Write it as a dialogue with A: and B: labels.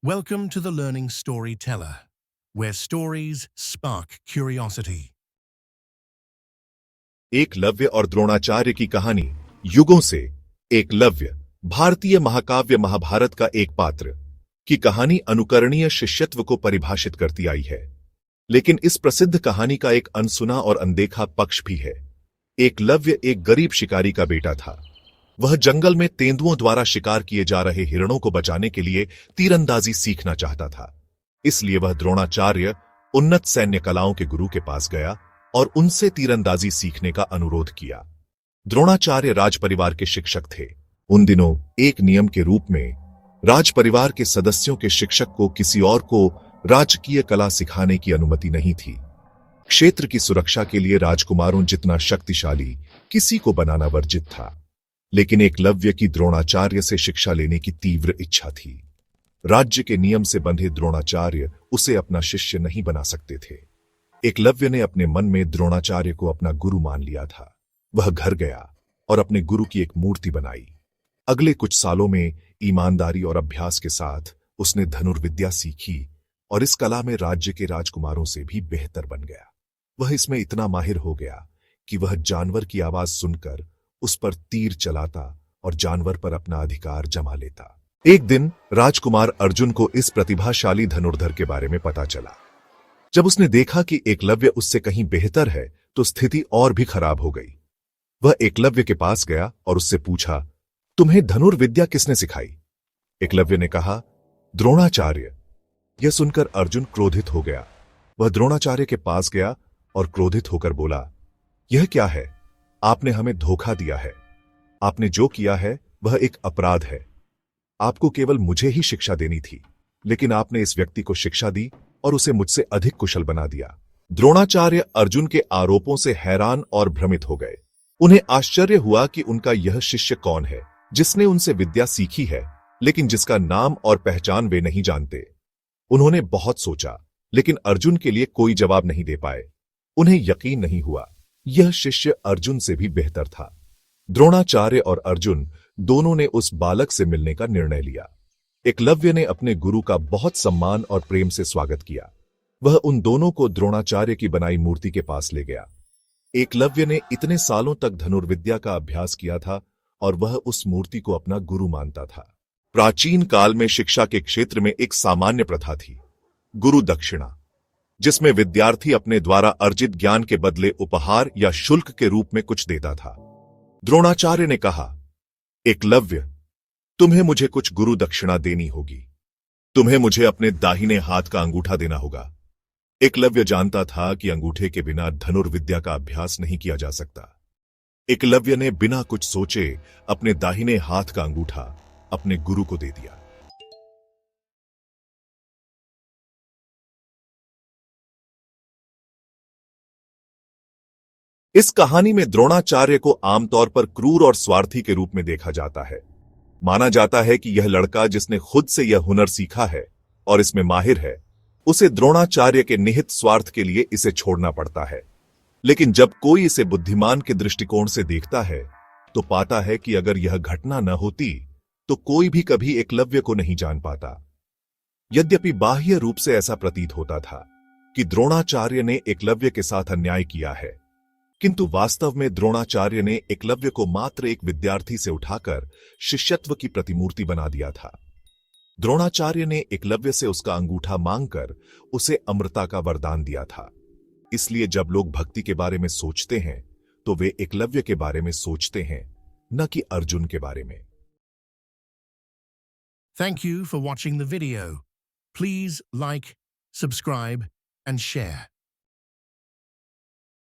A: Welcome to the Learning Storyteller, where stories spark curiosity.
B: Eklavya और द्रोणाचार्य की कहानी। युगों से एकलव्य भारतीय महाकाव्य महाभारत का एक पात्र की कहानी अनुकरणीय शिष्यत्व को परिभाषित करती आई है। लेकिन इस प्रसिद्ध कहानी का एक अनसुना और अनदेखा पक्ष भी है। एकलव्य एक गरीब शिकारी का बेटा था। वह जंगल में तेंदुओं द्वारा शिकार किए जा रहे हिरणों को बचाने के लिए तीरंदाजी सीखना चाहता था। इसलिए वह द्रोणाचार्य उन्नत सैन्य कलाओं के गुरु के पास गया और उनसे तीरंदाजी सीखने का अनुरोध किया। द्रोणाचार्य राजपरिवार के शिक्षक थे। उन दिनों एक नियम के रूप में राजपरिवार के सदस्यों के शिक्षक को किसी और को राजकीय कला सिखाने की अनुमति नहीं थी। क्षेत्र की सुरक्षा के लिए राजकुमारों जितना शक्तिशाली किसी को बनाना वर्जित था। लेकिन एकलव्य की द्रोणाचार्य से शिक्षा लेने की तीव्र इच्छा थी। राज्य के नियम से बंधे द्रोणाचार्य उसे अपना शिष्य नहीं बना सकते थे। एकलव्य ने अपने मन में द्रोणाचार्य को अपना गुरु मान लिया था। वह घर गया और अपने गुरु की एक मूर्ति बनाई। अगले कुछ सालों में ईमानदारी और अभ्यास के साथ उसने धनुर्विद्या सीखी और इस कला में राज्य के राजकुमारों से भी बेहतर बन गया। वह इसमें इतना माहिर हो गया कि वह जानवर की आवाज सुनकर उस पर तीर चलाता और जानवर पर अपना अधिकार जमा लेता। एक दिन राजकुमार अर्जुन को इस प्रतिभाशाली धनुर्धर के बारे में पता चला। जब उसने देखा कि एकलव्य उससे कहीं बेहतर है तो स्थिति और भी खराब हो गई। वह एकलव्य के पास गया और उससे पूछा, तुम्हें धनुर्विद्या किसने सिखाई? एकलव्य ने कहा, द्रोणाचार्य। यह सुनकर अर्जुन क्रोधित हो गया। वह द्रोणाचार्य के पास गया और क्रोधित होकर बोला, यह क्या है? आपने हमें धोखा दिया है। आपने जो किया है वह एक अपराध है। आपको केवल मुझे ही शिक्षा देनी थी, लेकिन आपने इस व्यक्ति को शिक्षा दी और उसे मुझसे अधिक कुशल बना दिया। द्रोणाचार्य अर्जुन के आरोपों से हैरान और भ्रमित हो गए। उन्हें आश्चर्य हुआ कि उनका यह शिष्य कौन है जिसने उनसे विद्या सीखी है, लेकिन जिसका नाम और पहचान वे नहीं जानते। उन्होंने बहुत सोचा, लेकिन अर्जुन के लिए कोई जवाब नहीं दे पाए। उन्हें यकीन नहीं हुआ यह शिष्य अर्जुन से भी बेहतर था। द्रोणाचार्य और अर्जुन दोनों ने उस बालक से मिलने का निर्णय लिया। एकलव्य ने अपने गुरु का बहुत सम्मान और प्रेम से स्वागत किया। वह उन दोनों को द्रोणाचार्य की बनाई मूर्ति के पास ले गया। एकलव्य ने इतने सालों तक धनुर्विद्या का अभ्यास किया था और वह उस मूर्ति को अपना गुरु मानता था। प्राचीन काल में शिक्षा के क्षेत्र में एक सामान्य प्रथा थी, गुरु दक्षिणा, जिसमें विद्यार्थी अपने द्वारा अर्जित ज्ञान के बदले उपहार या शुल्क के रूप में कुछ देता था। द्रोणाचार्य ने कहा, एकलव्य, तुम्हें मुझे कुछ गुरु दक्षिणा देनी होगी। तुम्हें मुझे अपने दाहिने हाथ का अंगूठा देना होगा। एकलव्य जानता था कि अंगूठे के बिना धनुर्विद्या का अभ्यास नहीं किया जा सकता। एकलव्य ने बिना कुछ सोचे अपने दाहिने हाथ का अंगूठा अपने गुरु को दे दिया। इस कहानी में द्रोणाचार्य को आमतौर पर क्रूर और स्वार्थी के रूप में देखा जाता है। माना जाता है कि यह लड़का जिसने खुद से यह हुनर सीखा है और इसमें माहिर है, उसे द्रोणाचार्य के निहित स्वार्थ के लिए इसे छोड़ना पड़ता है। लेकिन जब कोई इसे बुद्धिमान के दृष्टिकोण से देखता है तो पाता है कि अगर यह घटना न होती तो कोई भी कभी एकलव्य को नहीं जान पाता। यद्यपि बाह्य रूप से ऐसा प्रतीत होता था कि द्रोणाचार्य ने एकलव्य के साथ अन्याय किया है, किंतु वास्तव में द्रोणाचार्य ने एकलव्य को मात्र एक विद्यार्थी से उठाकर शिष्यत्व की प्रतिमूर्ति बना दिया था। द्रोणाचार्य ने एकलव्य से उसका अंगूठा मांगकर उसे अमृता का वरदान दिया था। इसलिए जब लोग भक्ति के बारे में सोचते हैं तो वे एकलव्य के बारे में सोचते हैं, न कि अर्जुन के बारे में।
A: Thank you for watching the video. Please like, subscribe, and share.